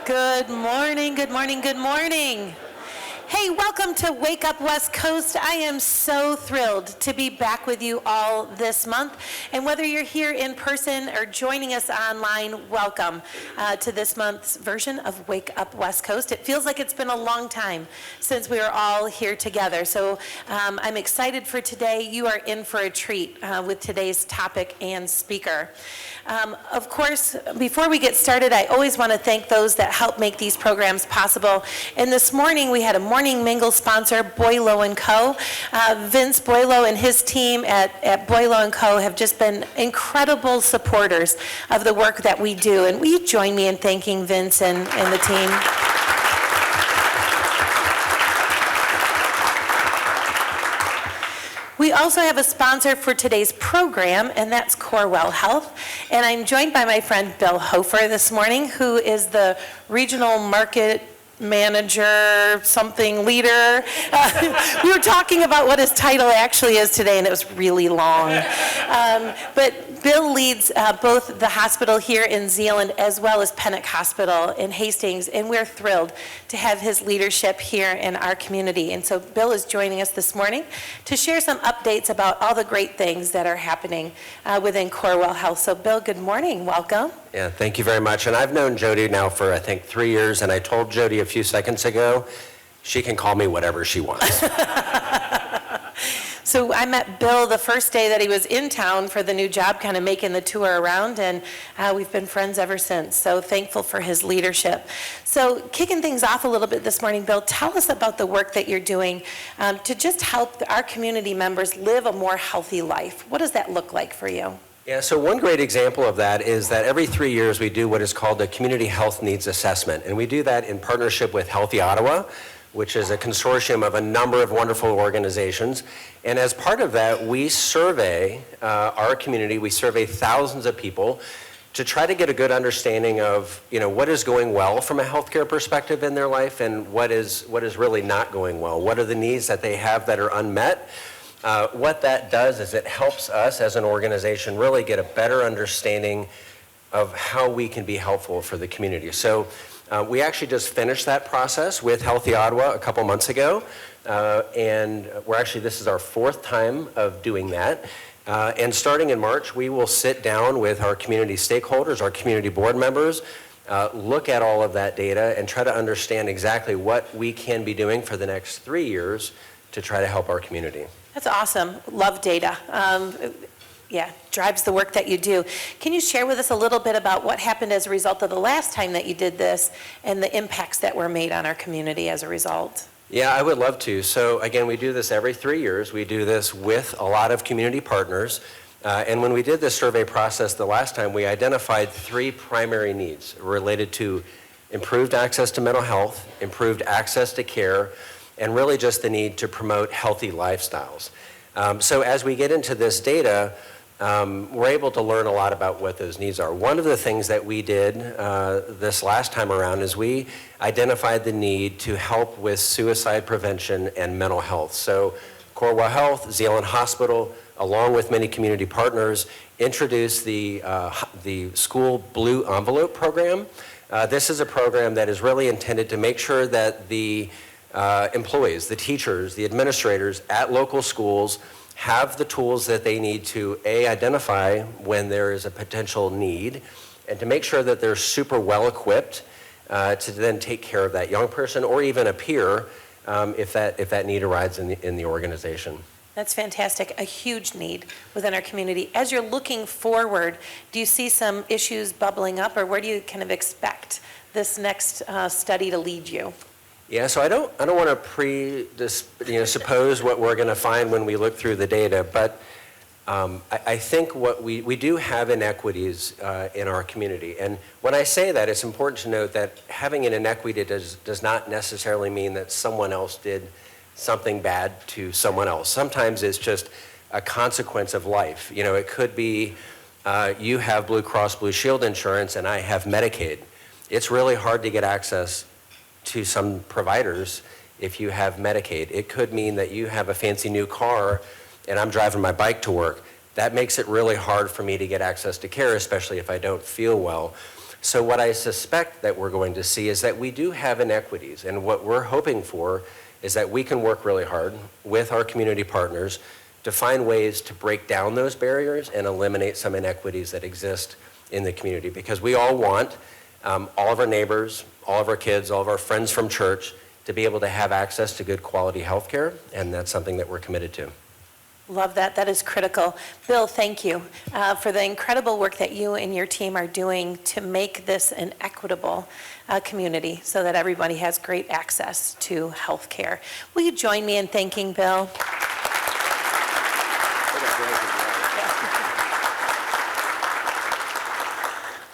Good morning, good morning, good morning. Hey, welcome to Wake Up West Coast. I am so thrilled to be back with you all this month. And whether you're here in person or joining us online, welcome to this month's version of Wake Up West Coast. It feels like it's been a long time since we were all here together. So I'm excited for today. You are in for a treat with today's topic and speaker. Of course, before we get started, I always want to thank those that help make these programs possible. And this morning, we had a morning mingle sponsor, Boileau & Co. Vince Boileau and his team at Boileau & Co. have just been incredible supporters of the work that we do. And will you join me in thanking Vince and the team? We also have a sponsor for today's program, and that's Corewell Health. And I'm joined by my friend Bill Hofer this morning, who is the regional market manager, something leader. We were talking about what his title actually is today, and it was really long. But Bill leads both the hospital here in Zeeland as well as Pennock Hospital in Hastings, and we're thrilled to have his leadership here in our community. And so Bill is joining us this morning to share some updates about all the great things that are happening within Corewell Health. So Bill, good morning, welcome. Yeah, thank you very much. And I've known Jody now for, I think, 3 years, and I told Jody a few seconds ago, she can call me whatever she wants. So I met Bill the first day that he was in town for the new job, kind of making the tour around, and we've been friends ever since. So thankful for his leadership. So kicking things off a little bit this morning, Bill, tell us about the work that you're doing to just help our community members live a more healthy life. What does that look like for you? Yeah, so one great example of that is that every 3 years we do what is called a Community Health Needs Assessment, and we do that in partnership with Healthy Ottawa, which is a consortium of a number of wonderful organizations. And as part of that, we survey our community, we survey thousands of people to try to get a good understanding of, what is going well from a healthcare perspective in their life and what is really not going well. What are the needs that they have that are unmet? What that does is it helps us as an organization really get a better understanding of how we can be helpful for the community. So we actually just finished that process with Healthy Ottawa a couple months ago, and this is our fourth time of doing that. And starting in March, we will sit down with our community stakeholders, our community board members, look at all of that data and try to understand exactly what we can be doing for the next 3 years to try to help our community. That's awesome. Love data. Drives the work that you do. Can you share with us a little bit about what happened as a result of the last time that you did this and the impacts that were made on our community as a result? Yeah, I would love to. So again, we do this every 3 years. We do this with a lot of community partners. And when we did this survey process the last time, we identified 3 primary needs related to improved access to mental health, improved access to care, and really just the need to promote healthy lifestyles. So as we get into this data, we're able to learn a lot about what those needs are. One of the things that we did this last time around is we identified the need to help with suicide prevention and mental health. So Corewell Health, Zeeland Hospital, along with many community partners, introduced the School Blue Envelope program. This is a program that is really intended to make sure that the employees, the teachers, the administrators at local schools have the tools that they need to identify when there is a potential need and to make sure that they're super well equipped to then take care of that young person or even a peer if that need arises in the organization. That's fantastic. A huge need within our community. As you're looking forward, do you see some issues bubbling up, or where do you kind of expect this next study to lead you? Yeah, so I don't want to suppose what we're going to find when we look through the data, but I think what we do have inequities in our community. And when I say that, it's important to note that having an inequity does not necessarily mean that someone else did something bad to someone else. Sometimes it's just a consequence of life. It could be you have Blue Cross Blue Shield insurance and I have Medicaid. It's really hard to get access to some providers if you have Medicaid. It could mean that you have a fancy new car and I'm driving my bike to work. That makes it really hard for me to get access to care, especially if I don't feel well. So what I suspect that we're going to see is that we do have inequities, and what we're hoping for is that we can work really hard with our community partners to find ways to break down those barriers and eliminate some inequities that exist in the community, because we all want all of our neighbors, all of our kids, all of our friends from church to be able to have access to good quality health care, and that's something that we're committed to. Love that. That is critical. Bill, thank you for the incredible work that you and your team are doing to make this an equitable community so that everybody has great access to health care. Will you join me in thanking Bill?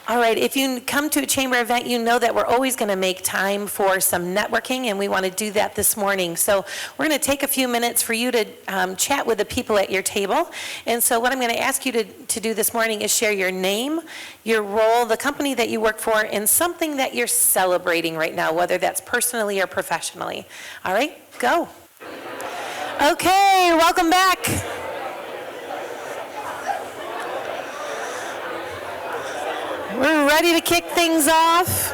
All right, if you come to a chamber event, you know that we're always going to make time for some networking, and we want to do that this morning. So we're going to take a few minutes for you to chat with the people at your table. And so what I'm going to ask you to do this morning is share your name, your role, the company that you work for, and something that you're celebrating right now, whether that's personally or professionally. All right, go. Okay, welcome back. We're ready to kick things off.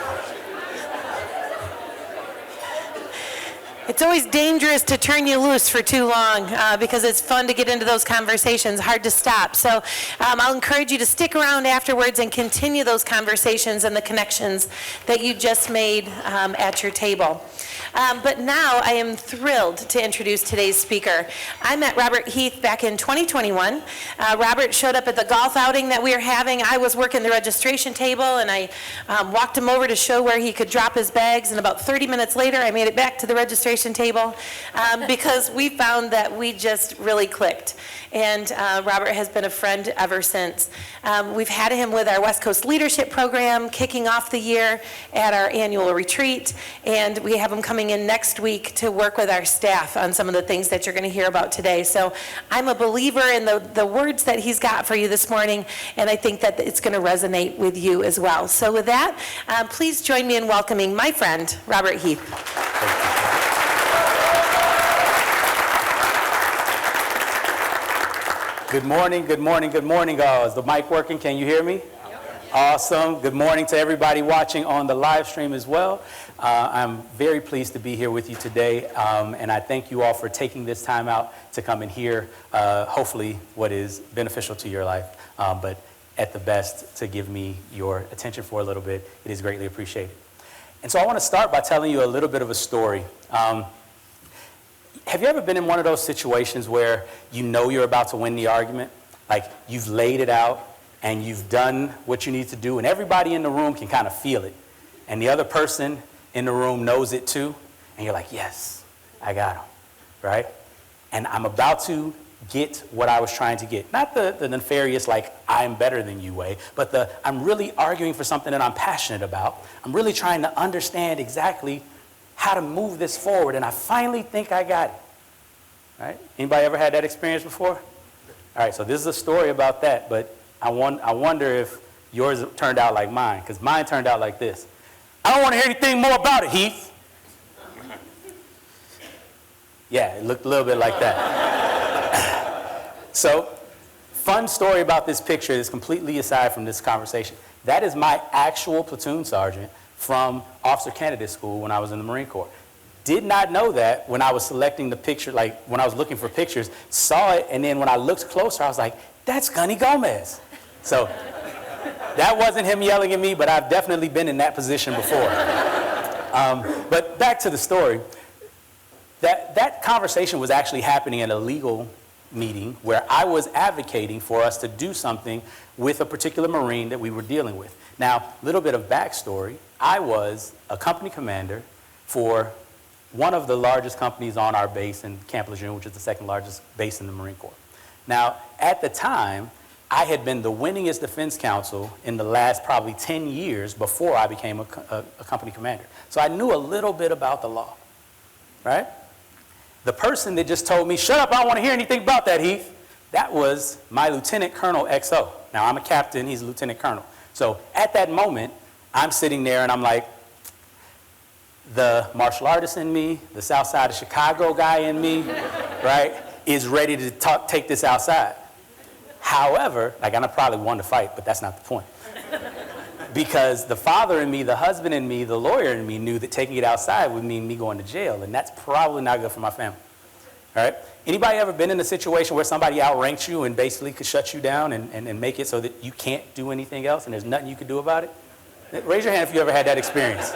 It's always dangerous to turn you loose for too long because it's fun to get into those conversations, hard to stop. So I'll encourage you to stick around afterwards and continue those conversations and the connections that you just made at your table. But now I am thrilled to introduce today's speaker. I met Robert Heath back in 2021. Robert showed up at the golf outing that we were having. I was working the registration table, and I walked him over to show where he could drop his bags, and about 30 minutes later I made it back to the registration table because we found that we just really clicked. And Robert has been a friend ever since. We've had him with our West Coast Leadership Program kicking off the year at our annual retreat, and we have him coming in next week to work with our staff on some of the things that you're going to hear about today. So I'm a believer in the words that he's got for you this morning, and I think that it's going to resonate with you as well. So with that, please join me in welcoming my friend, Robert Heath. Good morning, good morning, good morning, all. Is the mic working? Can you hear me? Awesome. Good morning to everybody watching on the live stream as well. I'm very pleased to be here with you today, and I thank you all for taking this time out to come and hear, hopefully, what is beneficial to your life, but at the best, to give me your attention for a little bit. It is greatly appreciated. And so I want to start by telling you a little bit of a story. Have you ever been in one of those situations where you know you're about to win the argument? Like, you've laid it out, and you've done what you need to do, and everybody in the room can kind of feel it. And the other person in the room knows it too, and you're like, yes, I got him, right? And I'm about to get what I was trying to get. Not the nefarious, like, I'm better than you way, but I'm really arguing for something that I'm passionate about. I'm really trying to understand exactly how to move this forward, and I finally think I got it, right? Anybody ever had that experience before? All right, so this is a story about that, but I wonder if yours turned out like mine, because mine turned out like this. I don't want to hear anything more about it, Heath. Yeah, it looked a little bit like that. So, fun story about this picture is completely aside from this conversation. That is my actual platoon sergeant from Officer Candidate School when I was in the Marine Corps. Did not know that when I was selecting the picture, like when I was looking for pictures, saw it, and then when I looked closer, I was like, that's Gunny Gomez. So that wasn't him yelling at me, but I've definitely been in that position before. But back to the story. That conversation was actually happening at a legal meeting where I was advocating for us to do something with a particular Marine that we were dealing with. Now, a little bit of backstory. I was a company commander for one of the largest companies on our base in Camp Lejeune, which is the second largest base in the Marine Corps. Now, at the time, I had been the winningest defense counsel in the last probably 10 years before I became a company commander. So I knew a little bit about the law, right? The person that just told me, shut up, I don't want to hear anything about that, Heath, that was my Lieutenant Colonel XO. Now, I'm a captain, he's a Lieutenant Colonel. So at that moment, I'm sitting there and I'm like, the martial artist in me, the South Side of Chicago guy in me, right, is ready to take this outside. However, like, I probably won the fight, but that's not the point. because the father in me, the husband in me, the lawyer in me knew that taking it outside would mean me going to jail, and that's probably not good for my family. All right? Anybody ever been in a situation where somebody outranks you and basically could shut you down and make it so that you can't do anything else and there's nothing you can do about it? Raise your hand if you ever had that experience.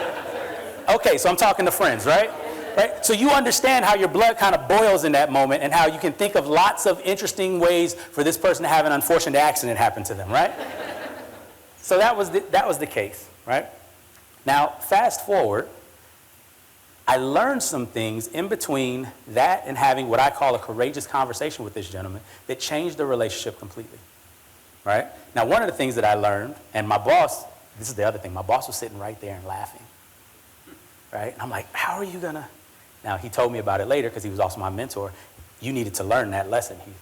Okay, so I'm talking to friends, right? Right? So you understand how your blood kind of boils in that moment and how you can think of lots of interesting ways for this person to have an unfortunate accident happen to them, right? So that was the case, right? Now, fast forward, I learned some things in between that and having what I call a courageous conversation with this gentleman that changed the relationship completely, right? Now, one of the things that I learned, and my boss, this is the other thing, my boss was sitting right there and laughing, right? And I'm like, how are you gonna? Now, he told me about it later because he was also my mentor. You needed to learn that lesson, Heath.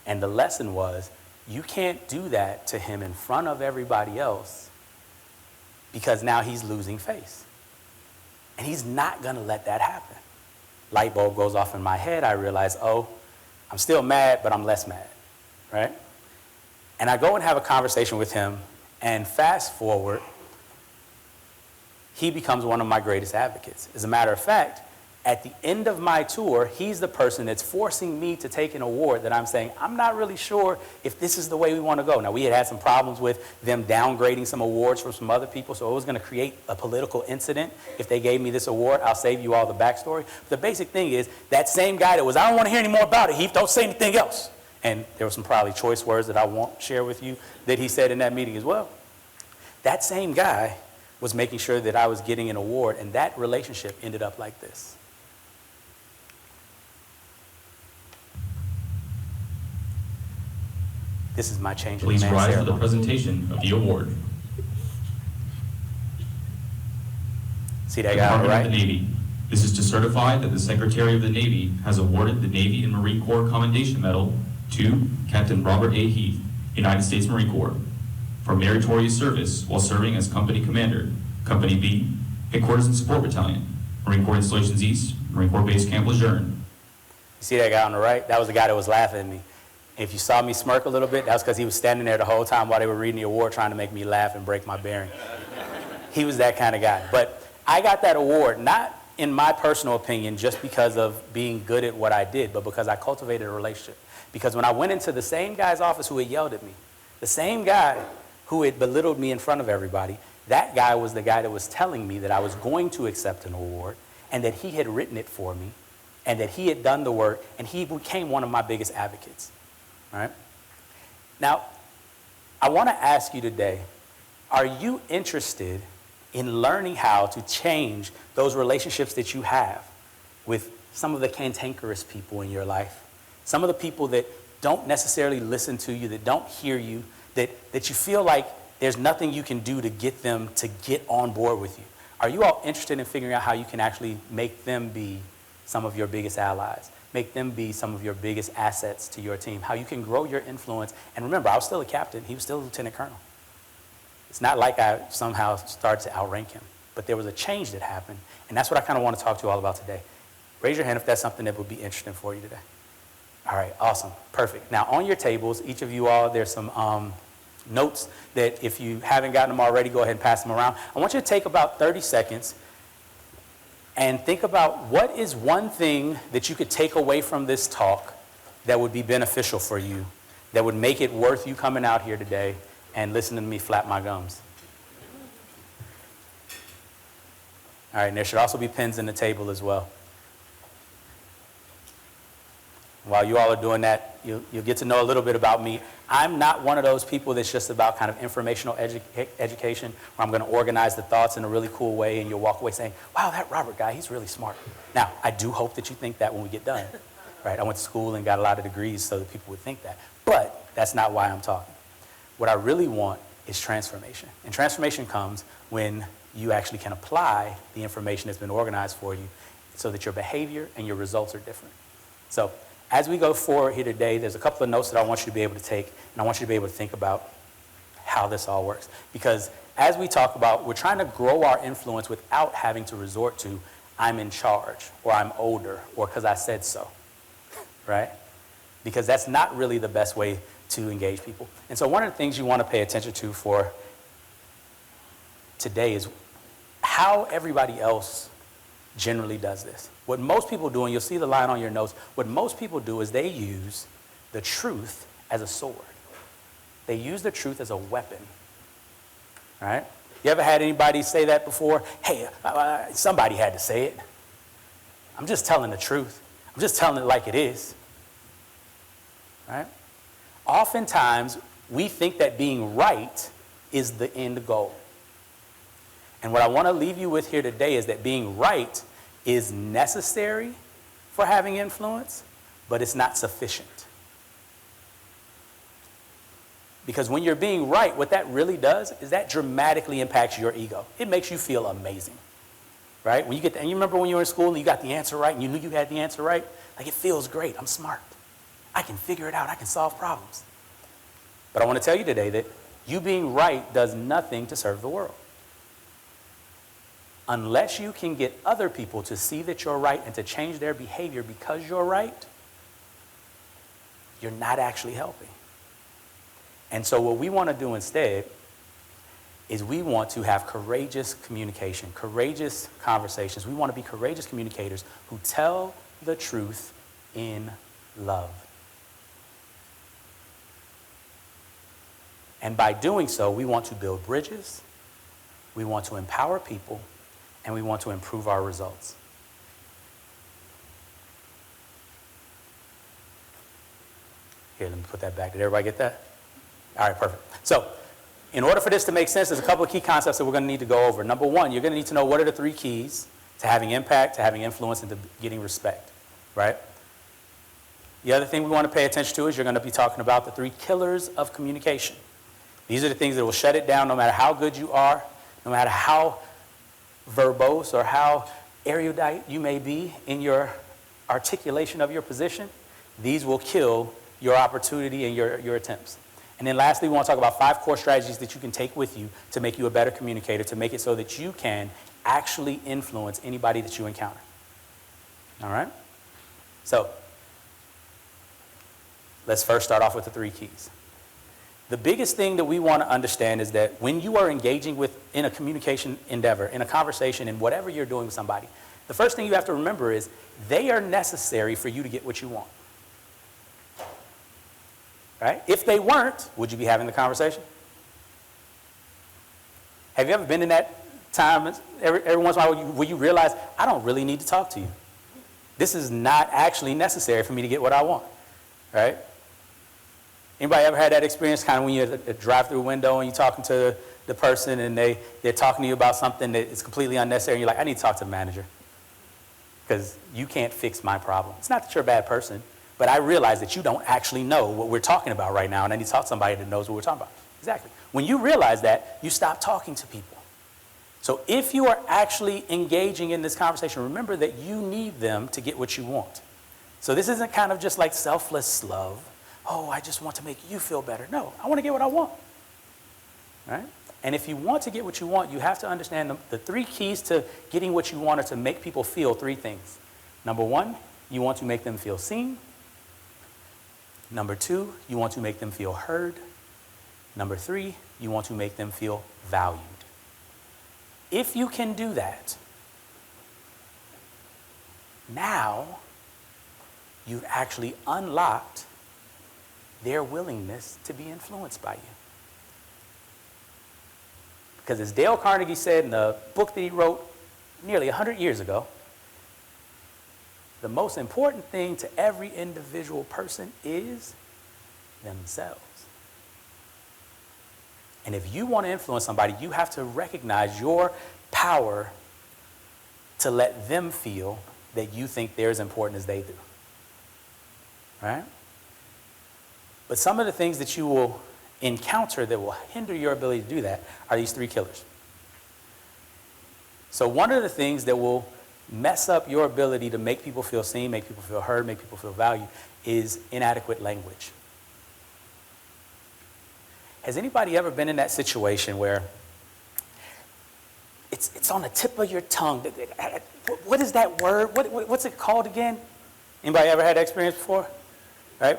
And the lesson was, you can't do that to him in front of everybody else because now he's losing face. And he's not going to let that happen. Light bulb goes off in my head. I realize, oh, I'm still mad, but I'm less mad, right? And I go and have a conversation with him, and fast forward, he becomes one of my greatest advocates. As a matter of fact, at the end of my tour, he's the person that's forcing me to take an award that I'm saying, I'm not really sure if this is the way we want to go. Now, we had some problems with them downgrading some awards from some other people, so it was going to create a political incident if they gave me this award. I'll save you all the backstory. But the basic thing is, that same guy that was, I don't want to hear any more about it, Heath, don't say anything else. And there were some probably choice words that I won't share with you that he said in that meeting as well. That same guy was making sure that I was getting an award, and that relationship ended up like this. This is my change in Please command rise for the ceremony. presentation of the award. See that guy on the Department of right? the Navy. This is to certify that the Secretary of the Navy has awarded the Navy and Marine Corps Commendation Medal to Captain Robert A. Heath, United States Marine Corps, for meritorious service while serving as Company Commander, Company B, Headquarters and Support Battalion, Marine Corps Installations East, Marine Corps Base Camp Lejeune. You see that guy on the right? That was the guy that was laughing at me. If you saw me smirk a little bit, that was because he was standing there the whole time while they were reading the award trying to make me laugh and break my bearing. He was that kind of guy. But I got that award, not in my personal opinion, just because of being good at what I did, but because I cultivated a relationship. Because when I went into the same guy's office who had yelled at me, the same guy who had belittled me in front of everybody, that guy was the guy that was telling me that I was going to accept an award and that he had written it for me and that he had done the work, and he became one of my biggest advocates. All right? Now, I want to ask you today, are you interested in learning how to change those relationships that you have with some of the cantankerous people in your life? Some of the people that don't necessarily listen to you, that don't hear you, that you feel like there's nothing you can do to get them to get on board with you. Are you all interested in figuring out how you can actually make them be some of your biggest allies? Make them be some of your biggest assets to your team, how you can grow your influence. And remember, I was still a captain. He was still a lieutenant colonel. It's not like I somehow started to outrank him, but there was a change that happened. And that's what I kind of want to talk to you all about today. Raise your hand if that's something that would be interesting for you today. All right, awesome, perfect. Now on your tables, each of you all, there's some notes that if you haven't gotten them already, go ahead and pass them around. I want you to take about 30 seconds and think about what is one thing that you could take away from this talk that would be beneficial for you, that would make it worth you coming out here today and listening to me flap my gums. All right, and there should also be pens in the table as well. While you all are doing that, you'll get to know a little bit about me. I'm not one of those people that's just about kind of informational education where I'm going to organize the thoughts in a really cool way and you'll walk away saying, wow, that Robert guy, he's really smart. Now, I do hope that you think that when we get done, right? I went to school and got a lot of degrees so that people would think that. But that's not why I'm talking. What I really want is transformation. And transformation comes when you actually can apply the information that's been organized for you so that your behavior and your results are different. So as we go forward here today, there's a couple of notes that I want you to be able to take, and I want you to be able to think about how this all works. Because as we talk about, we're trying to grow our influence without having to resort to, I'm in charge, or I'm older, or because I said so, right? Because that's not really the best way to engage people. And so one of the things you want to pay attention to for today is how everybody else generally does this. What most people do, and you'll see the line on your notes, what most people do is they use the truth as a sword. They use the truth as a weapon, right? You ever had anybody say that before? Hey, somebody had to say it. I'm just telling the truth. I'm just telling it like it is, right? Oftentimes, we think that being right is the end goal. And what I want to leave you with here today is that being right is necessary for having influence, but it's not sufficient. Because when you're being right, what that really does is that dramatically impacts your ego. It makes you feel amazing, right? When you get and you remember when you were in school and you got the answer right and you knew you had the answer right? Like, it feels great. I'm smart. I can figure it out. I can solve problems. But I want to tell you today that you being right does nothing to serve the world. Unless you can get other people to see that you're right and to change their behavior because you're right, you're not actually helping. And so what we want to do instead is we want to have courageous communication, courageous conversations. We want to be courageous communicators who tell the truth in love. And by doing so, we want to build bridges, we want to empower people, and we want to improve our results. Here, let me put that back. Did everybody get that? All right, perfect. So, in order for this to make sense, there's a couple of key concepts that we're going to need to go over. Number one, you're going to need to know what are the 3 keys to having impact, to having influence, and to getting respect, right? The other thing we want to pay attention to is you're going to be talking about the 3 killers of communication. These are the things that will shut it down no matter how good you are, no matter how verbose or how erudite you may be in your articulation of your position. These will kill your opportunity and your attempts. And then lastly, we want to talk about 5 core strategies that you can take with you to make you a better communicator, to make it so that you can actually influence anybody that you encounter. All right? So, let's first start off with the 3 keys. The biggest thing that we want to understand is that when you are engaging in a communication endeavor, in a conversation, in whatever you're doing with somebody, the first thing you have to remember is they are necessary for you to get what you want. Right? If they weren't, would you be having the conversation? Have you ever been in that time, every once in a while, where you realize, I don't really need to talk to you. This is not actually necessary for me to get what I want, right? Anybody ever had that experience, kind of when you're at a drive-through window and you're talking to the person and they're talking to you about something that is completely unnecessary and you're like, I need to talk to the manager because you can't fix my problem. It's not that you're a bad person, but I realize that you don't actually know what we're talking about right now, and I need to talk to somebody that knows what we're talking about. Exactly. When you realize that, you stop talking to people. So if you are actually engaging in this conversation, remember that you need them to get what you want. So this isn't kind of just like selfless love. Oh, I just want to make you feel better. No, I want to get what I want. Right? And if you want to get what you want, you have to understand the 3 keys to getting what you want are to make people feel 3 things. Number 1, you want to make them feel seen. Number 2, you want to make them feel heard. Number 3, you want to make them feel valued. If you can do that, now you've actually unlocked their willingness to be influenced by you. Because as Dale Carnegie said in the book that he wrote nearly 100 years ago, the most important thing to every individual person is themselves. And if you want to influence somebody, you have to recognize your power to let them feel that you think they're as important as they do. Right? But some of the things that you will encounter that will hinder your ability to do that are these 3 killers. So one of the things that will mess up your ability to make people feel seen, make people feel heard, make people feel valued is inadequate language. Has anybody ever been in that situation where it's on the tip of your tongue? What is that word? What's it called again? Anybody ever had that experience before? Right?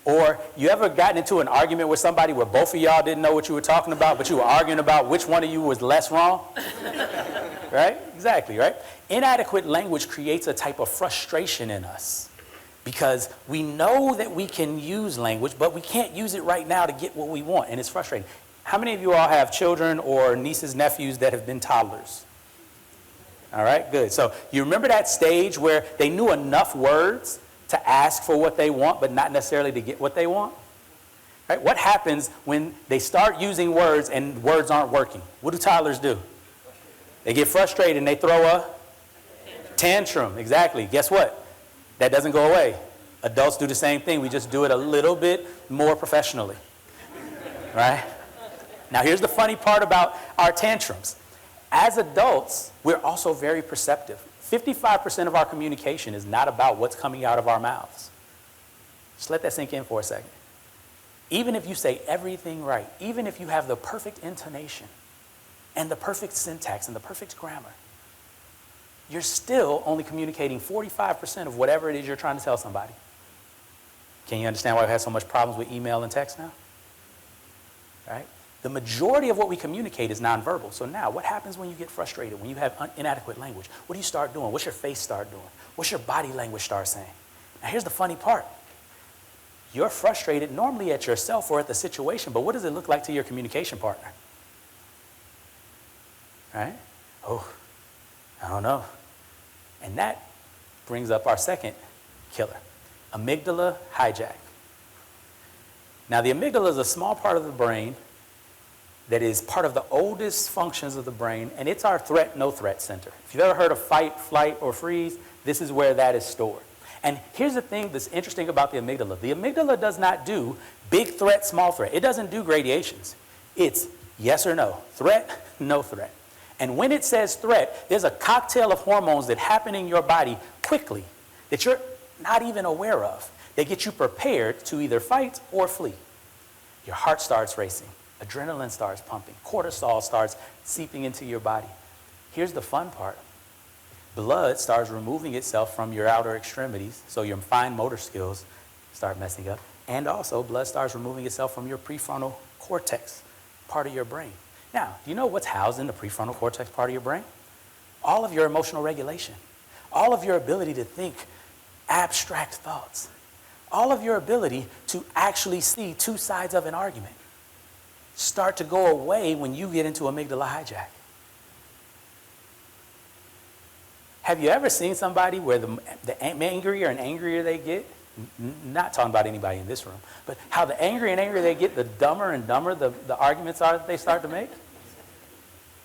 Or you ever gotten into an argument with somebody where both of y'all didn't know what you were talking about, but you were arguing about which one of you was less wrong? Right? Exactly, right? Inadequate language creates a type of frustration in us because we know that we can use language, but we can't use it right now to get what we want, and it's frustrating. How many of you all have children or nieces, nephews that have been toddlers? All right, good. So you remember that stage where they knew enough words to ask for what they want, but not necessarily to get what they want? Right? What happens when they start using words and words aren't working? What do toddlers do? They get frustrated and they throw a tantrum. Exactly. Guess what? That doesn't go away. Adults do the same thing. We just do it a little bit more professionally. Right? Now, here's the funny part about our tantrums. As adults, we're also very perceptive. 55% of our communication is not about what's coming out of our mouths. Just let that sink in for a second. Even if you say everything right, even if you have the perfect intonation and the perfect syntax and the perfect grammar, you're still only communicating 45% of whatever it is you're trying to tell somebody. Can you understand why we've had so much problems with email and text now? Right? The majority of what we communicate is nonverbal. So now, what happens when you get frustrated, when you have inadequate language? What do you start doing? What's your face start doing? What's your body language start saying? Now, here's the funny part. You're frustrated normally at yourself or at the situation, but what does it look like to your communication partner? Right? Oh, I don't know. And that brings up our second killer, amygdala hijack. Now, the amygdala is a small part of the brain that is part of the oldest functions of the brain, and it's our threat, no threat center. If you've ever heard of fight, flight, or freeze, this is where that is stored. And here's the thing that's interesting about the amygdala. The amygdala does not do big threat, small threat. It doesn't do gradations. It's yes or no, threat, no threat. And when it says threat, there's a cocktail of hormones that happen in your body quickly that you're not even aware of. They get you prepared to either fight or flee. Your heart starts racing. Adrenaline starts pumping. Cortisol starts seeping into your body. Here's the fun part. Blood starts removing itself from your outer extremities, so your fine motor skills start messing up. And also, blood starts removing itself from your prefrontal cortex, part of your brain. Now, do you know what's housed in the prefrontal cortex part of your brain? All of your emotional regulation. All of your ability to think abstract thoughts. All of your ability to actually see two sides of an argument start to go away when you get into amygdala hijack. Have you ever seen somebody where the angrier and angrier they get, not talking about anybody in this room, but how the angrier and angrier they get, the dumber and dumber the arguments are that they start to make?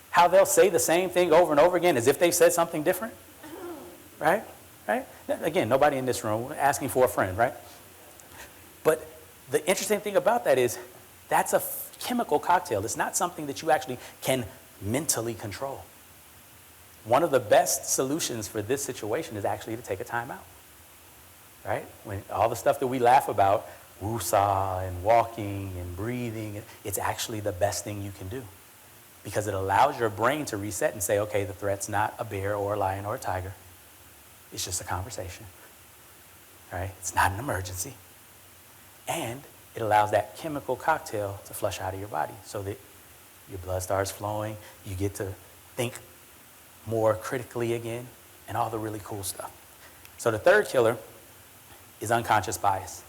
How they'll say the same thing over and over again as if they said something different? Right? Right? Again, nobody in this room, asking for a friend, right? But the interesting thing about that is that's a chemical cocktail. It's not something that you actually can mentally control. One of the best solutions for this situation is actually to take a time out. Right? When all the stuff that we laugh about, woosah and walking and breathing, it's actually the best thing you can do. Because it allows your brain to reset and say, okay, the threat's not a bear or a lion or a tiger. It's just a conversation. Right? It's not an emergency. And it allows that chemical cocktail to flush out of your body so that your blood starts flowing, you get to think more critically again, and all the really cool stuff. So the third killer is unconscious bias.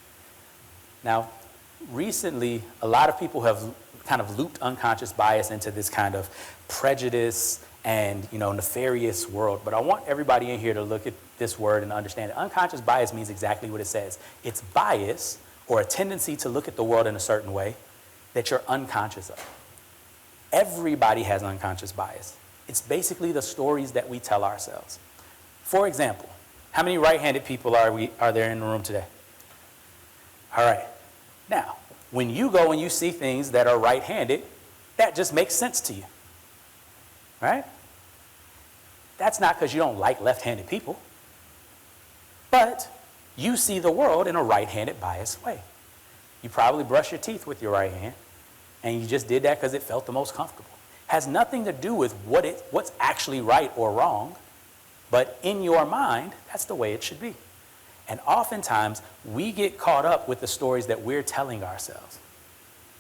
Now, recently, a lot of people have kind of looped unconscious bias into this kind of prejudice and, nefarious world. But I want everybody in here to look at this word and understand it. Unconscious bias means exactly what it says. It's bias, or a tendency to look at the world in a certain way that you're unconscious of. Everybody has unconscious bias. It's basically the stories that we tell ourselves. For example, how many right-handed people are there in the room today? All right. Now, when you go and you see things that are right-handed, that just makes sense to you. Right? That's not because you don't like left-handed people, but you see the world in a right-handed biased way. You probably brush your teeth with your right hand, and you just did that because it felt the most comfortable. Has nothing to do with what's actually right or wrong, but in your mind, that's the way it should be. And oftentimes, we get caught up with the stories that we're telling ourselves.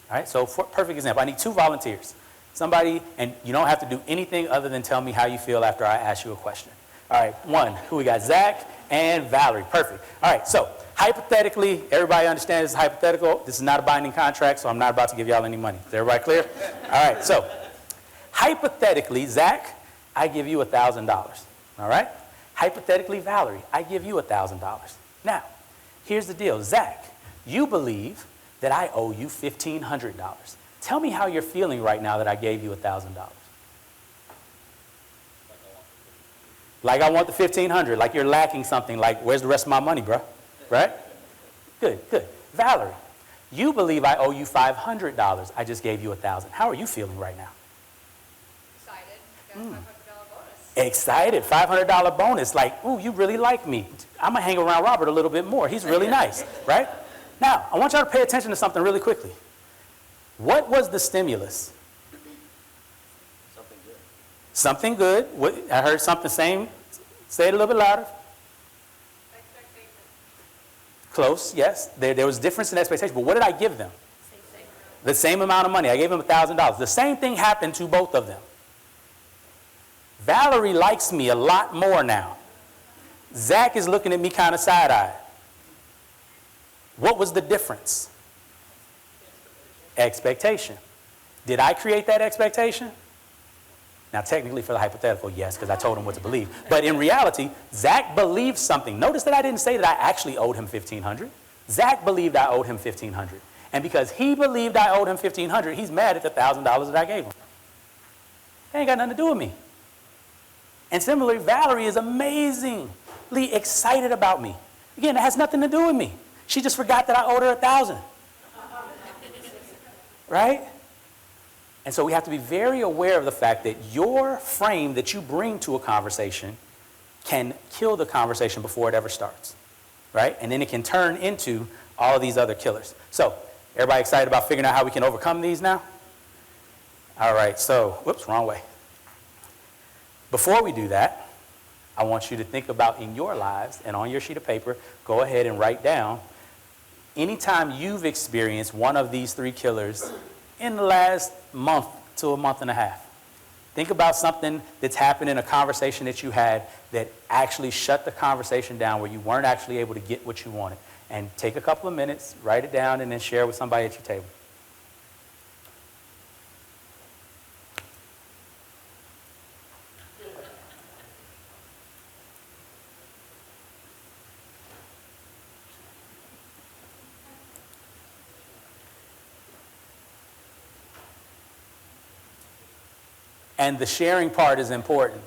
All right, so for perfect example, I need 2 volunteers. Somebody, and you don't have to do anything other than tell me how you feel after I ask you a question. All right, 1, who we got? Zach and Valerie, perfect. All right, so hypothetically, everybody understands this is hypothetical. This is not a binding contract, so I'm not about to give y'all any money. Is everybody clear? All right, so hypothetically, Zach, I give you $1,000, all right? Hypothetically, Valerie, I give you $1,000. Now, here's the deal. Zach, you believe that I owe you $1,500. Tell me how you're feeling right now that I gave you $1,000. Like I want the $1,500, like you're lacking something, like where's the rest of my money, bro? Right? Good, good. Valerie, you believe I owe you $500. I just gave you $1,000. How are you feeling right now? Excited. Got a $500 bonus. Excited, $500 bonus. Like, ooh, you really like me. I'm gonna hang around Robert a little bit more. He's really nice, right? Now, I want y'all to pay attention to something really quickly. What was the stimulus? Something good. Something good. What, I heard something same. Say it a little bit louder. Expectation. Close, yes. There was difference in expectation, but what did I give them? Same. The same amount of money. I gave them $1,000. The same thing happened to both of them. Valerie likes me a lot more now. Zach is looking at me kind of side-eyed. What was the difference? Expectation. Did I create that expectation? Now, technically for the hypothetical, yes, because I told him what to believe. But in reality, Zach believed something. Notice that I didn't say that I actually owed him $1,500. Zach believed I owed him $1,500. And because he believed I owed him $1,500, he's mad at the $1,000 that I gave him. That ain't got nothing to do with me. And similarly, Valerie is amazingly excited about me. Again, it has nothing to do with me. She just forgot that I owed her $1,000. Right? And so we have to be very aware of the fact that your frame that you bring to a conversation can kill the conversation before it ever starts. Right? And then it can turn into all of these other killers. So, everybody excited about figuring out how we can overcome these now? All right, so, whoops, wrong way. Before we do that, I want you to think about in your lives and on your sheet of paper, go ahead and write down anytime you've experienced one of these 3 killers in the last month to a month and a half. Think about something that's happened in a conversation that you had that actually shut the conversation down where you weren't actually able to get what you wanted. And take a couple of minutes, write it down, and then share it with somebody at your table. And the sharing part is important.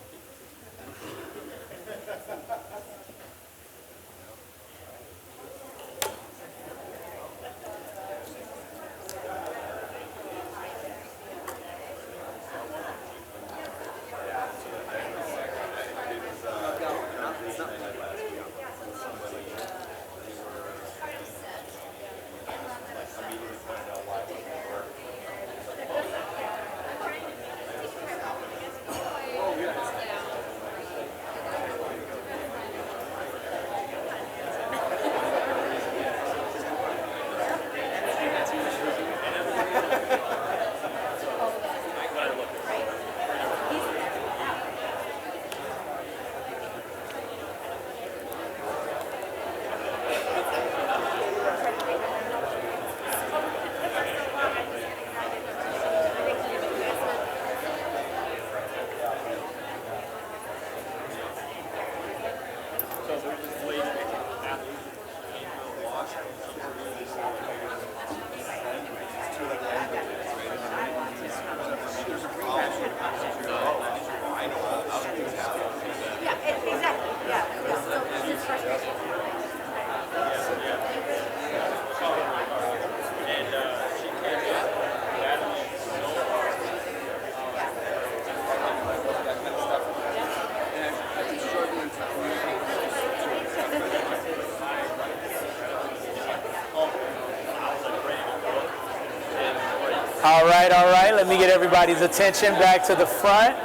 All right, let me get everybody's attention back to the front.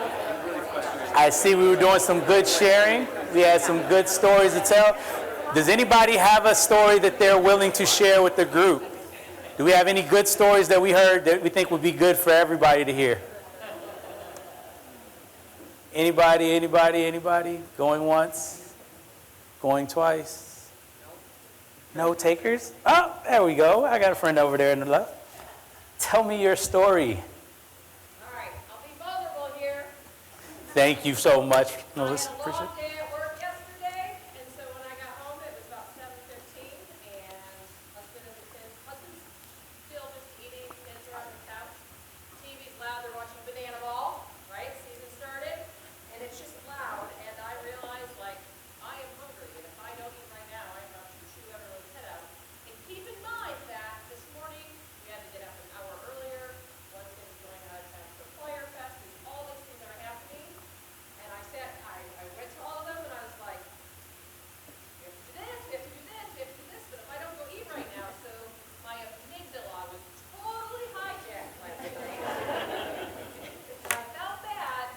I see we were doing some good sharing. We had some good stories to tell. Does anybody have a story that they're willing to share with the group? Do we have any good stories that we heard that we think would be good for everybody to hear? Anybody? Going once? Going twice? No takers? Oh, there we go. I got a friend over there in the left. Tell me your story. All right, I'll be vulnerable here. Thank you so much, I Melissa. had a Appreciate long day at work yesterday, and so when I got home, it was about 7:15, and husband's still just eating, kids are on the couch, TV's loud, they're watching Banana Ball, right? Season started, and it's just loud, and I realized, like, I am hungry, and if I don't eat right now, I'm about to chew everyone's head out. And keep in mind that this morning, we had to get up an hour earlier, one thing's going on at the Fire Fest, there's all these things that are happening, and I went to all of them, and I was like, we have to do this, we have to do this, we have to do this, but if I don't go eat right now, so my amygdala was totally hijacked last night. I felt bad,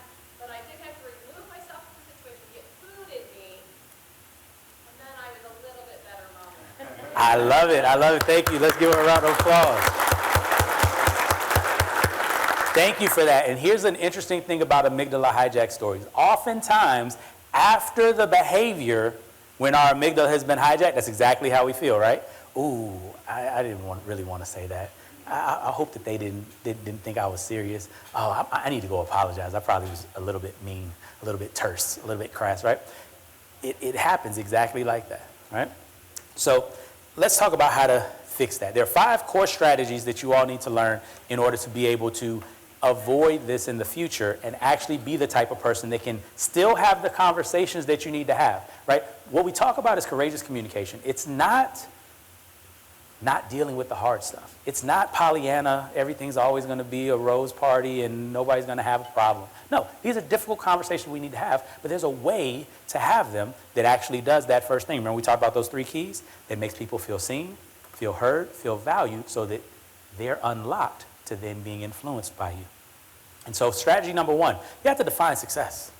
but I did have to remove myself from the situation, get food in me, and then I was a little bit better mom. I love it. Thank you. Let's give her a round of applause. Thank you for that. And here's an interesting thing about amygdala hijack stories. Oftentimes, after the behavior, when our amygdala has been hijacked, that's exactly how we feel, right? Ooh, I didn't really want to say that. I hope that they didn't think I was serious. Oh, I need to go apologize. I probably was a little bit mean, a little bit terse, a little bit crass, right? It happens exactly like that, right? So let's talk about how to fix that. There are 5 core strategies that you all need to learn in order to be able to avoid this in the future and actually be the type of person that can still have the conversations that you need to have, right? What we talk about is courageous communication. It's not dealing with the hard stuff. It's not Pollyanna, everything's always going to be a rose party and nobody's going to have a problem. No, these are difficult conversations we need to have, but there's a way to have them that actually does that first thing. Remember we talked about those 3 keys? That makes people feel seen, feel heard, feel valued, so that they're unlocked to then being influenced by you. And so strategy number 1, you have to define success.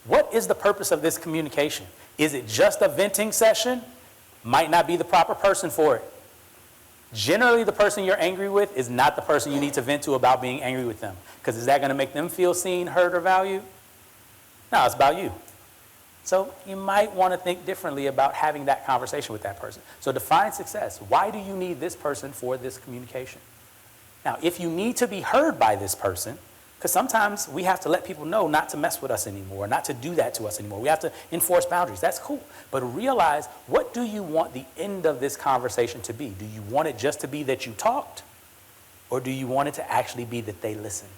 What is the purpose of this communication? Is it just a venting session? Might not be the proper person for it. Generally, the person you're angry with is not the person you need to vent to about being angry with them. Because is that going to make them feel seen, heard, or valued? No, it's about you. So you might want to think differently about having that conversation with that person. So define success. Why do you need this person for this communication? Now, if you need to be heard by this person, because sometimes we have to let people know not to mess with us anymore, not to do that to us anymore. We have to enforce boundaries. That's cool. But realize, what do you want the end of this conversation to be? Do you want it just to be that you talked? Or do you want it to actually be that they listened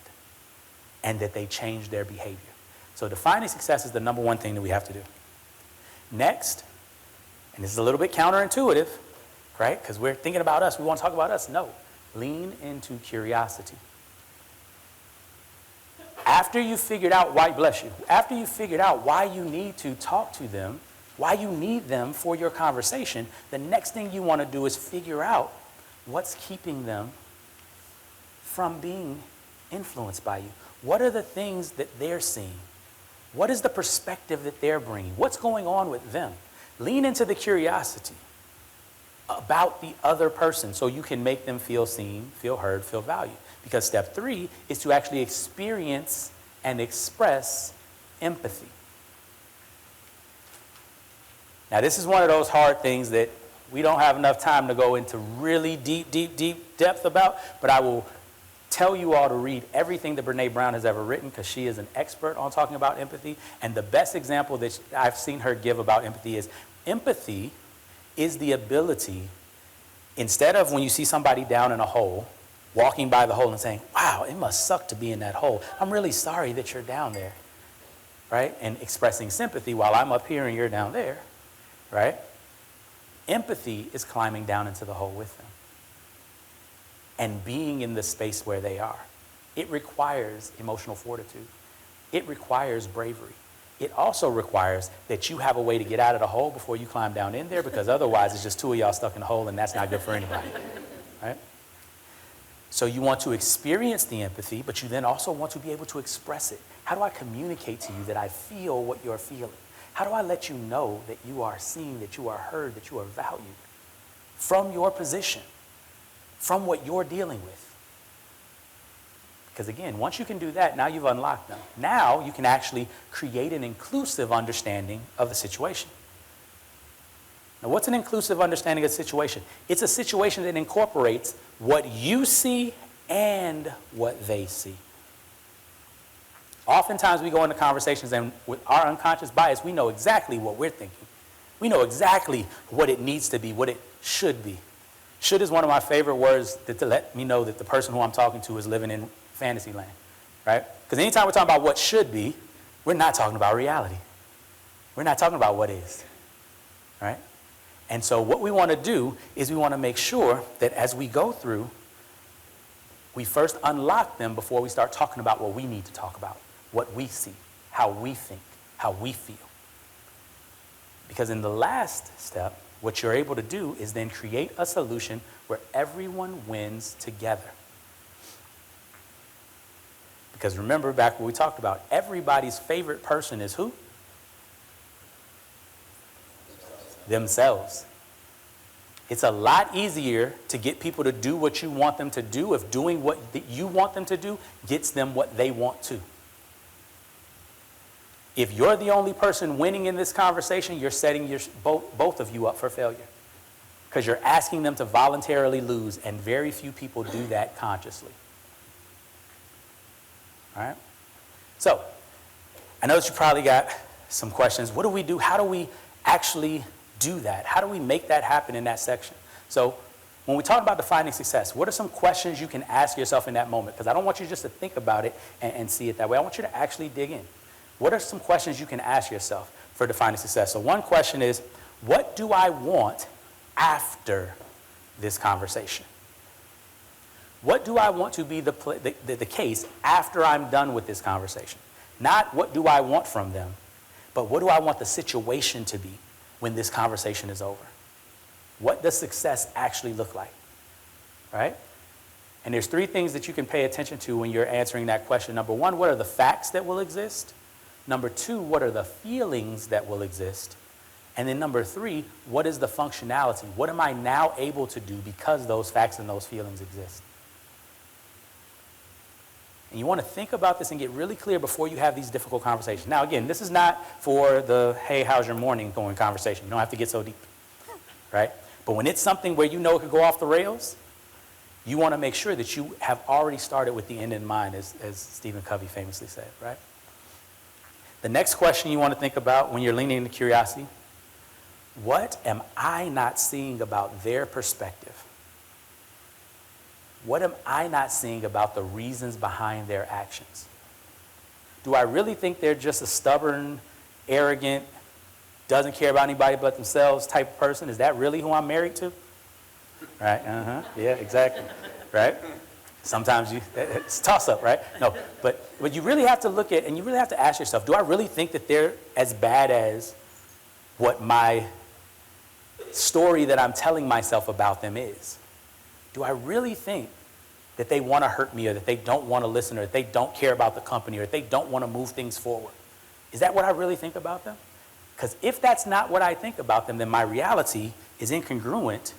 and that they changed their behavior? So defining success is the number 1 thing that we have to do. Next, and this is a little bit counterintuitive, right? Because we're thinking about us. We want to talk about us. No. Lean into curiosity. After you figured out why, bless you, after you figured out why you need to talk to them, why you need them for your conversation, the next thing you want to do is figure out what's keeping them from being influenced by you. What are the things that they're seeing? What is the perspective that they're bringing? What's going on with them? Lean into the curiosity about the other person so you can make them feel seen, feel heard, feel valued. Because step 3 is to actually experience and express empathy. Now, this is one of those hard things that we don't have enough time to go into really deep depth about, but I will tell you all to read everything that Brené Brown has ever written, because she is an expert on talking about empathy. And the best example that I've seen her give about empathy is the ability, instead of when you see somebody down in a hole, walking by the hole and saying, wow, it must suck to be in that hole. I'm really sorry that you're down there, right? And expressing sympathy while I'm up here and you're down there, right? Empathy is climbing down into the hole with them and being in the space where they are. It requires emotional fortitude. It requires bravery. It also requires that you have a way to get out of the hole before you climb down in there, because otherwise it's just 2 of y'all stuck in the hole, and that's not good for anybody, right? So you want to experience the empathy, but you then also want to be able to express it. How do I communicate to you that I feel what you're feeling? How do I let you know that you are seen, that you are heard, that you are valued from your position, from what you're dealing with? Because again, once you can do that, now you've unlocked them. Now you can actually create an inclusive understanding of the situation. Now, what's an inclusive understanding of the situation? It's a situation that incorporates what you see and what they see. Oftentimes we go into conversations and with our unconscious bias, we know exactly what we're thinking. We know exactly what it needs to be, what it should be. Should is one of my favorite words to let me know that the person who I'm talking to is living in fantasy land, right? Because anytime we're talking about what should be, we're not talking about reality. We're not talking about what is, right? And so what we want to do is we want to make sure that as we go through, we first unlock them before we start talking about what we need to talk about, what we see, how we think, how we feel. Because in the last step, what you're able to do is then create a solution where everyone wins together. Because remember back what we talked about, everybody's favorite person is who? Themselves. It's a lot easier to get people to do what you want them to do if doing what you want them to do gets them what they want to. If you're the only person winning in this conversation, you're setting both of you up for failure. Because you're asking them to voluntarily lose, and very few people do that consciously. All right? So, I know that you probably got some questions. What do we do? How do we actually do that? How do we make that happen in that section? So, when we talk about defining success, what are some questions you can ask yourself in that moment? Because I don't want you just to think about it and see it that way. I want you to actually dig in. What are some questions you can ask yourself for defining success? So one question is, what do I want after this conversation? What do I want to be the case after I'm done with this conversation? Not what do I want from them, but what do I want the situation to be when this conversation is over? What does success actually look like? Right? And there's three things that you can pay attention to when you're answering that question. Number one, what are the facts that will exist? Number two, what are the feelings that will exist? And then number three, what is the functionality? What am I now able to do because those facts and those feelings exist? And you want to think about this and get really clear before you have these difficult conversations. Now, again, this is not for the, hey, how's your morning going conversation. You don't have to get so deep, right? But when it's something where you know it could go off the rails, you want to make sure that you have already started with the end in mind, as Stephen Covey famously said, right? The next question you want to think about when you're leaning into curiosity, what am I not seeing about their perspective? What am I not seeing about the reasons behind their actions? Do I really think they're just a stubborn, arrogant, doesn't care about anybody but themselves type of person? Is that really who I'm married to? Right? Yeah, exactly. Right? Sometimes it's a toss-up, right? No, but you really have to look at, and you really have to ask yourself, do I really think that they're as bad as what my story that I'm telling myself about them is? Do I really think that they want to hurt me, or that they don't want to listen, or that they don't care about the company, or that they don't want to move things forward? Is that what I really think about them? Because if that's not what I think about them, then my reality is incongruent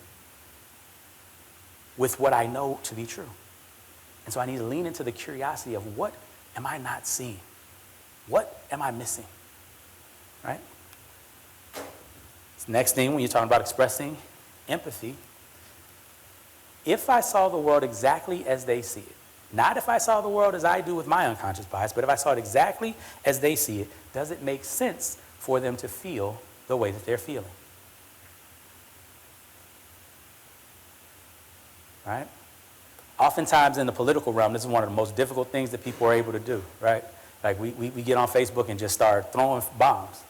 with what I know to be true. And so I need to lean into the curiosity of what am I not seeing? What am I missing? Right? Next thing, when you're talking about expressing empathy, if I saw the world exactly as they see it, not if I saw the world as I do with my unconscious bias, but if I saw it exactly as they see it, does it make sense for them to feel the way that they're feeling? Right? Oftentimes in the political realm, this is one of the most difficult things that people are able to do, right? Like we get on Facebook and just start throwing bombs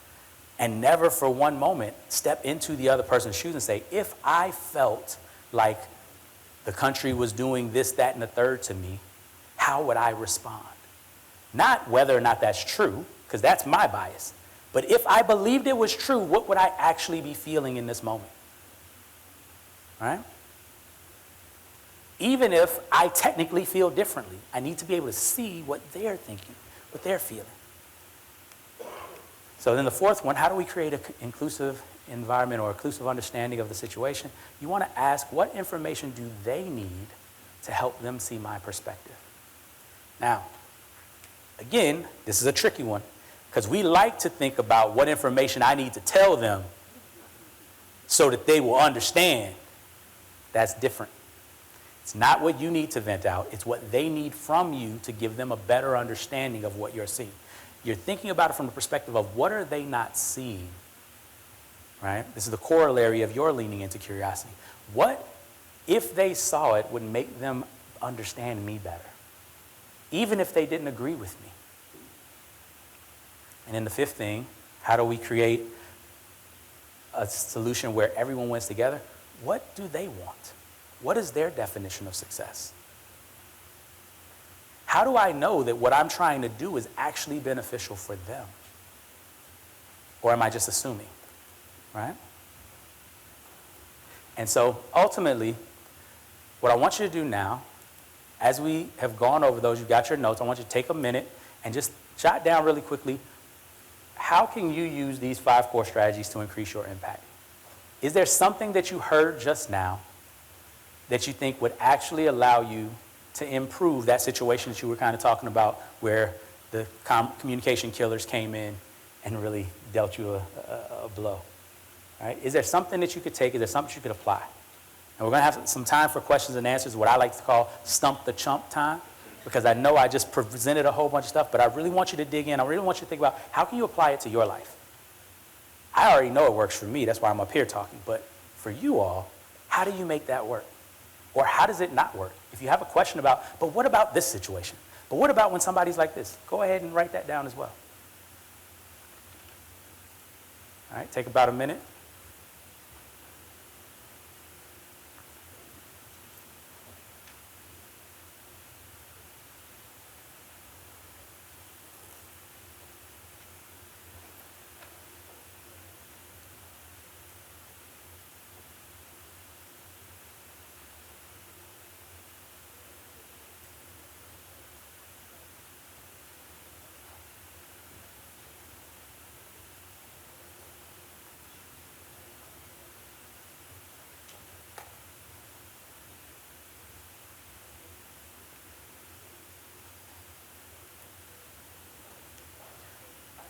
and never for one moment step into the other person's shoes and say, if I felt like the country was doing this, that, and the third to me, how would I respond? Not whether or not that's true, because that's my bias, but if I believed it was true, what would I actually be feeling in this moment? Right? Even if I technically feel differently, I need to be able to see what they're thinking, what they're feeling. So then the fourth one, how do we create an inclusive environment or inclusive understanding of the situation? You want to ask, what information do they need to help them see my perspective? Now, again, this is a tricky one, because we like to think about what information I need to tell them so that they will understand. That's different. It's not what you need to vent out. It's what they need from you to give them a better understanding of what you're seeing. You're thinking about it from the perspective of what are they not seeing, right? This is the corollary of your leaning into curiosity. What, if they saw it, would make them understand me better, even if they didn't agree with me? And then the fifth thing, how do we create a solution where everyone wins together? What do they want? What is their definition of success? How do I know that what I'm trying to do is actually beneficial for them? Or am I just assuming, right? And so ultimately, what I want you to do now, as we have gone over those, you've got your notes, I want you to take a minute and just jot down really quickly, how can you use these 5 core strategies to increase your impact? Is there something that you heard just now that you think would actually allow you to improve that situation that you were kind of talking about, where the communication killers came in and really dealt you a blow? Right? Is there something that you could take? Is there something you could apply? And we're going to have some time for questions and answers, what I like to call stump the chump time, because I know I just presented a whole bunch of stuff, but I really want you to dig in. I really want you to think about, how can you apply it to your life? I already know it works for me. That's why I'm up here talking. But for you all, how do you make that work? Or how does it not work? If you have a question about, but what about this situation? But what about when somebody's like this? Go ahead and write that down as well. All right, take about a minute.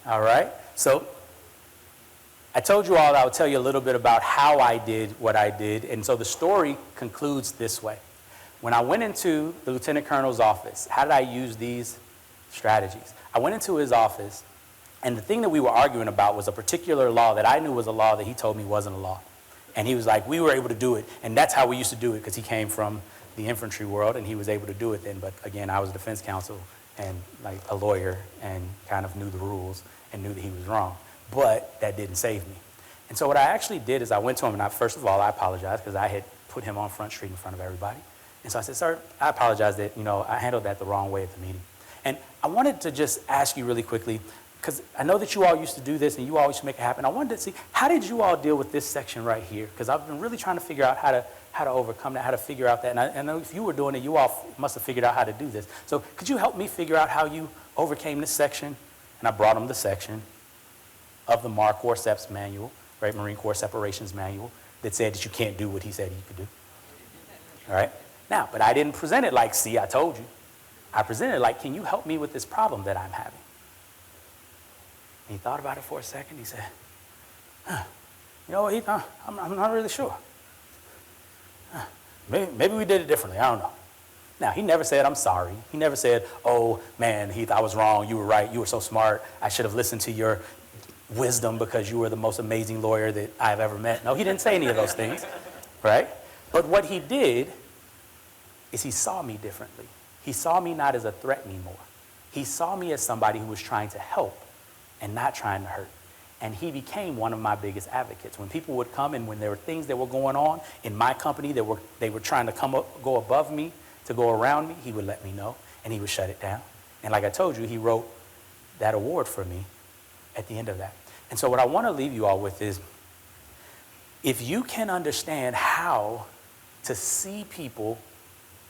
All right, so I told you all that I would tell you a little bit about how I did what I did, and so the story concludes this way. When I went into the Lieutenant Colonel's office, how did I use these strategies? I went into his office, and the thing that we were arguing about was a particular law that I knew was a law that he told me wasn't a law. And he was like, we were able to do it, and that's how we used to do it, because he came from the infantry world, and he was able to do it then. But again, I was defense counsel and like a lawyer and kind of knew the rules and knew that he was wrong. But that didn't save me. And so what I actually did is I went to him, and first of all, I apologized because I had put him on Front Street in front of everybody. And so I said, sir, I apologize that, I handled that the wrong way at the meeting. And I wanted to just ask you really quickly, because I know that you all used to do this and you all used to make it happen. I wanted to see, how did you all deal with this section right here? Because I've been really trying to figure out how to overcome that, how to figure out that. And I know if you were doing it, you all must have figured out how to do this. So could you help me figure out how you overcame this section? And I brought him the section of the MAR Corps SEPS manual, right, Marine Corps Separations Manual, that said that you can't do what he said you could do. All right? Now, but I didn't present it like, see, I told you. I presented it like, can you help me with this problem that I'm having? And he thought about it for a second. He said, Ethan, I'm not really sure. Maybe we did it differently. I don't know. Now, he never said, I'm sorry. He never said, oh, man, Heath, I was wrong. You were right. You were so smart. I should have listened to your wisdom because you were the most amazing lawyer that I've ever met. No, he didn't say any of those things, right? But what he did is he saw me differently. He saw me not as a threat anymore. He saw me as somebody who was trying to help and not trying to hurt. And he became one of my biggest advocates. When people would come and when there were things that were going on in my company that they were trying to go above me, to go around me, he would let me know, and he would shut it down. And like I told you, he wrote that award for me at the end of that. And so what I want to leave you all with is, if you can understand how to see people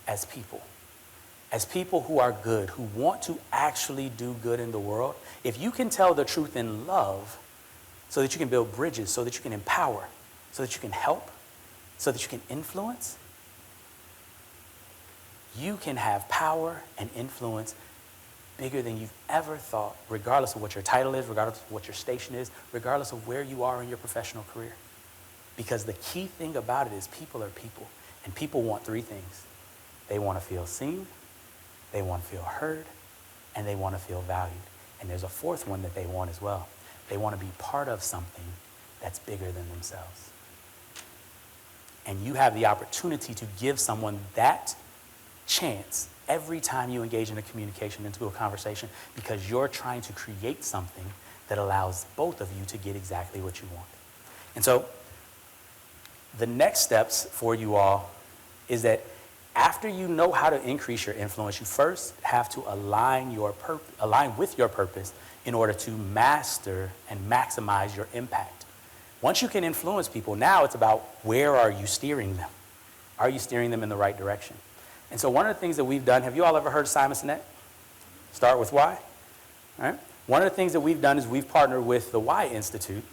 as people, as people who are good, who want to actually do good in the world, if you can tell the truth in love so that you can build bridges, so that you can empower, so that you can help, so that you can influence, you can have power and influence bigger than you've ever thought, regardless of what your title is, regardless of what your station is, regardless of where you are in your professional career. Because the key thing about it is people are people, and people want three things. They want to feel seen, they want to feel heard, and they want to feel valued. And there's a fourth one that they want as well. They want to be part of something that's bigger than themselves. And you have the opportunity to give someone that chance every time you engage in a communication, into a conversation, because you're trying to create something that allows both of you to get exactly what you want. And so the next steps for you all is that after you know how to increase your influence, you first have to align with your purpose in order to master and maximize your impact. Once you can influence people, now it's about where are you steering them? Are you steering them in the right direction? And so one of the things that we've done, have you all ever heard of Simon Sinek? Start with why. All right? One of the things that we've done is we've partnered with the Why Institute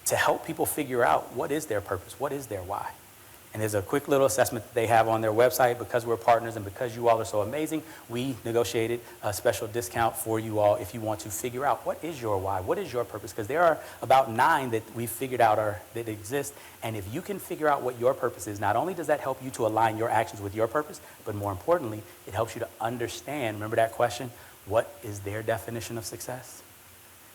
to help people figure out what is their purpose, what is their why. And there's a quick little assessment that they have on their website. Because we're partners and because you all are so amazing, we negotiated a special discount for you all if you want to figure out what is your why, what is your purpose. Because there are about 9 that we've figured out that exist. And if you can figure out what your purpose is, not only does that help you to align your actions with your purpose, but more importantly, it helps you to understand, remember that question, what is their definition of success?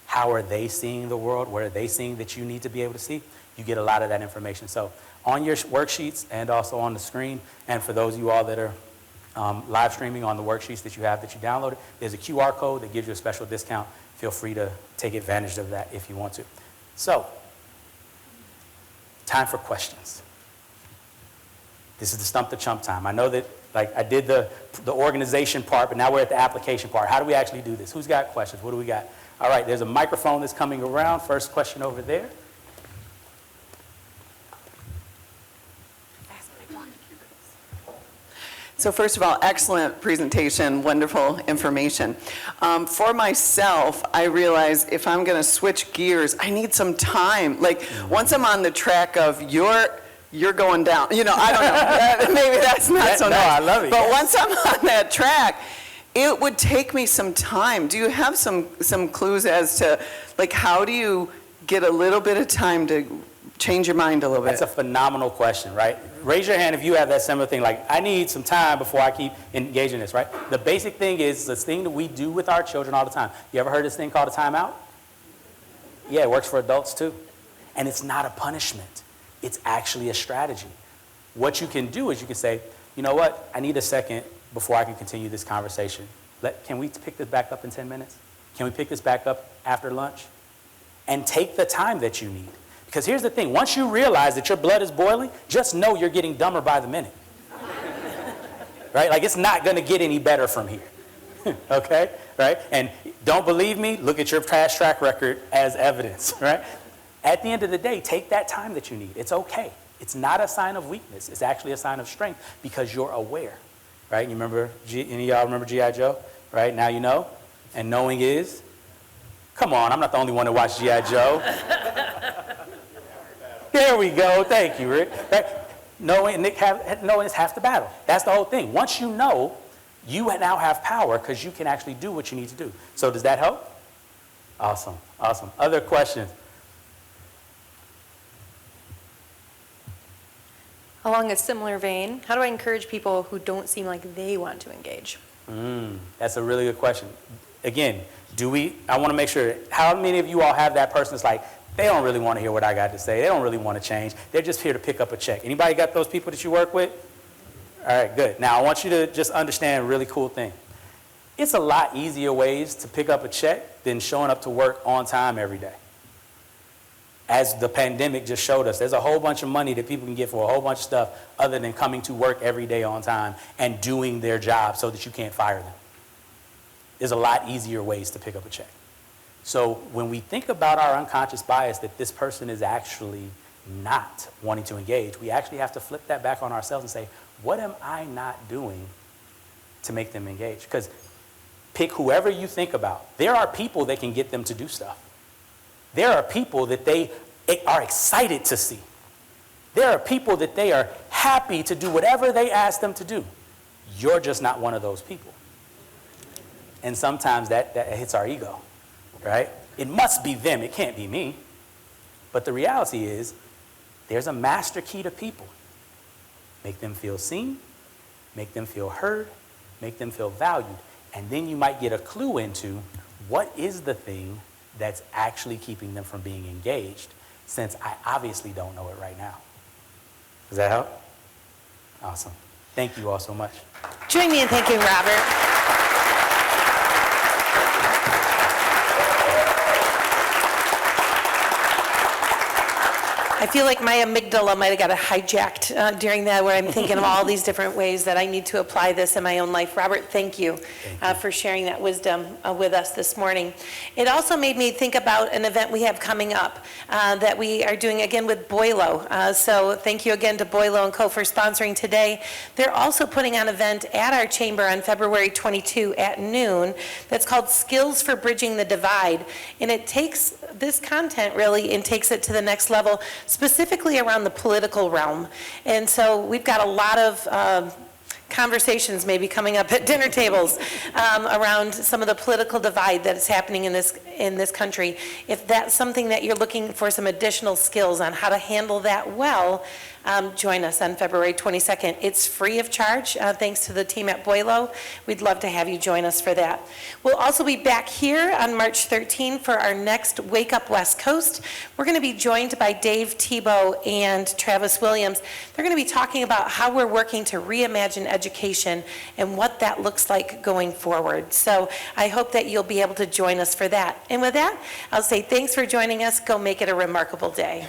How are they seeing the world? What are they seeing that you need to be able to see? You get a lot of that information. So on your worksheets and also on the screen, and for those of you all that are live streaming on the worksheets that you have that you downloaded, there's a QR code that gives you a special discount. Feel free to take advantage of that if you want to. So, time for questions. This is the Stump the Chump time. I know that I did the organization part, but now we're at the application part. How do we actually do this? Who's got questions? What do we got? All right, there's a microphone that's coming around. First question over there. So first of all, excellent presentation, wonderful information. For myself, I realize if I'm going to switch gears, I need some time. Like once I'm on the track of you're going down, I don't know, maybe that's not so nice. I love it. But once I'm on that track, it would take me some time. Do you have some clues as to like how do you get a little bit of time to change your mind a little bit? That's a phenomenal question, right? Raise your hand if you have that similar thing, like, I need some time before I keep engaging this, right? The basic thing is this thing that we do with our children all the time. You ever heard this thing called a timeout? Yeah, it works for adults too. And it's not a punishment. It's actually a strategy. What you can do is you can say, you know what? I need a second before I can continue this conversation. Can we pick this back up in 10 minutes? Can we pick this back up after lunch? And take the time that you need. Because here's the thing, once you realize that your blood is boiling, just know you're getting dumber by the minute. Right? Like it's not going to get any better from here. Okay? Right? And don't believe me, look at your past track record as evidence, right? At the end of the day, take that time that you need. It's okay. It's not a sign of weakness. It's actually a sign of strength because you're aware. Right? You remember, any of y'all remember G.I. Joe? Right? Now you know. And knowing is, come on, I'm not the only one that watched G.I. Joe. There we go. Thank you, Rick. Right? Knowing is half the battle. That's the whole thing. Once you know, you now have power because you can actually do what you need to do. So does that help? Awesome. Awesome. Other questions? Along a similar vein, how do I encourage people who don't seem like they want to engage? That's a really good question. Again, I want to make sure, how many of you all have that person that's like, they don't really want to hear what I got to say. They don't really want to change. They're just here to pick up a check. Anybody got those people that you work with? All right, good. Now, I want you to just understand a really cool thing. It's a lot easier ways to pick up a check than showing up to work on time every day. As the pandemic just showed us, there's a whole bunch of money that people can get for a whole bunch of stuff other than coming to work every day on time and doing their job so that you can't fire them. There's a lot easier ways to pick up a check. So when we think about our unconscious bias that this person is actually not wanting to engage, we actually have to flip that back on ourselves and say, what am I not doing to make them engage. Because pick whoever you think about. There are people that can get them to do stuff. There are people that they are excited to see. There are people that they are happy to do whatever they ask them to do. You're just not one of those people. And sometimes that hits our ego, right? It must be them, it can't be me. But the reality is, there's a master key to people. Make them feel seen, make them feel heard, make them feel valued. And then you might get a clue into what is the thing that's actually keeping them from being engaged, since I obviously don't know it right now. Does that help? Awesome. Thank you all so much. Join me in thanking Robert. I feel like my amygdala might have got hijacked during that, where I'm thinking of all these different ways that I need to apply this in my own life. Robert, thank you for sharing that wisdom with us this morning. It also made me think about an event we have coming up that we are doing again with Boilo. So thank you again to Boilo & Co. for sponsoring today. They're also putting on an event at our chamber on February 22 at noon that's called Skills for Bridging the Divide. And it takes this content really and takes it to the next level, specifically around the political realm. And so we've got a lot of conversations maybe coming up at dinner tables around some of the political divide that is happening in this country. If that's something that you're looking for some additional skills on how to handle that well, join us on February 22nd. It's free of charge, thanks to the team at Boilo. We'd love to have you join us for that. We'll also be back here on March 13 for our next Wake Up West Coast. We're going to be joined by Dave Tebow and Travis Williams. They're going to be talking about how we're working to reimagine education and what that looks like going forward. So I hope that you'll be able to join us for that. And with that, I'll say thanks for joining us. Go make it a remarkable day.